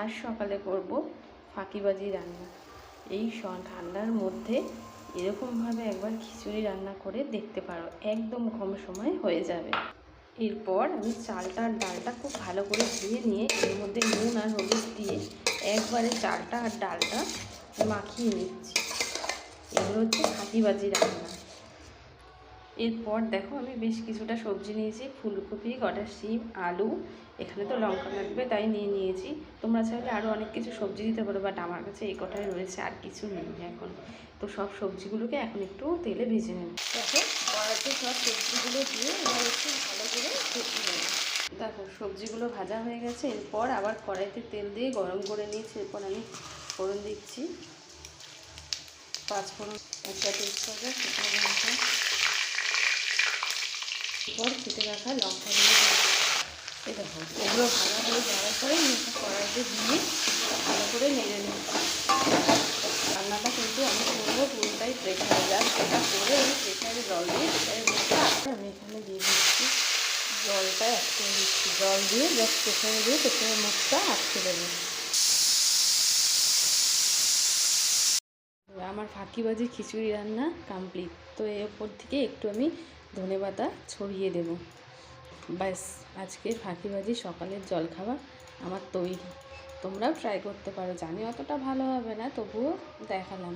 আর সকালে করব ফাঁকিবাজি রান্না। এই ঠান্ডার মধ্যে এরকমভাবে একবার খিচুড়ি রান্না করে দেখতে পারো, একদম কম সময় হয়ে যাবে। এরপর আমি চালটা আর ডালটা খুব ভালো করে ধুয়ে নিয়ে এর মধ্যে নুন আর হলুদ দিয়ে একবারে চালটা আর ডালটা মাখিয়ে নিচ্ছি। এগুলো হচ্ছে ফাঁকিবাজি রান্না। এরপর দেখো আমি বেশ কিছুটা সবজি নিয়েছি, ফুলকপি, কটা শিম, আলু, এখানে তো লঙ্কা লাগবে তাই নিয়েছি। তোমরা চাইলে আরও অনেক কিছু সবজি দিতে পারো, বাট আমার কাছে এই কটাই রয়েছে, আর কিছু নেই এখন। তো সব সবজিগুলোকে এখন একটু তেলে ভেজে নেব। দেখো কড়াইতে সব সবজিগুলো দিয়ে এবার একটু ভালো করে ভেজে নেব। দেখো সবজিগুলো ভাজা হয়ে গেছে। এরপর আবার কড়াইতে তেল দিয়ে গরম করে নিয়েছি। এরপর আমি ফোড়ন দিচ্ছি, 5 ফোড়ন, একটা তেজপাতা, শুকনো লঙ্কা, এরপর কেটে রাখা লঙ্কা দিয়ে এই দেখো এগুলো ভালো করে যাওয়ার পরে কড়াইতে দিয়ে ভালো করে নেড়ে নিচ্ছি। রান্নাটা কিন্তু আমি করবো পুরোটাই প্রেশারে, যাক সেটা করে আমি প্রেশারে জল দিয়ে প্রেশারের মুখটা আমি এখানে দিয়ে দিচ্ছি। জলটা আটকে দিচ্ছি, জল দিয়ে জাস্ট প্রেশারে দিয়ে প্রেশারের মুখটা আটকে দেবো। আমার ফাঁকিবাজি খিচুড়ি রান্না কমপ্লিট। তো এর ওপর থেকে একটু আমি ধনেপাতা ছড়িয়ে দেব। ব্যাস, আজকের ফাঁকিবাজি সকালের জলখাবার আমার তৈরি। তোমরাও ট্রাই করতে পারো, জানি অতটা ভালো হবে না, তবুও দেখালাম।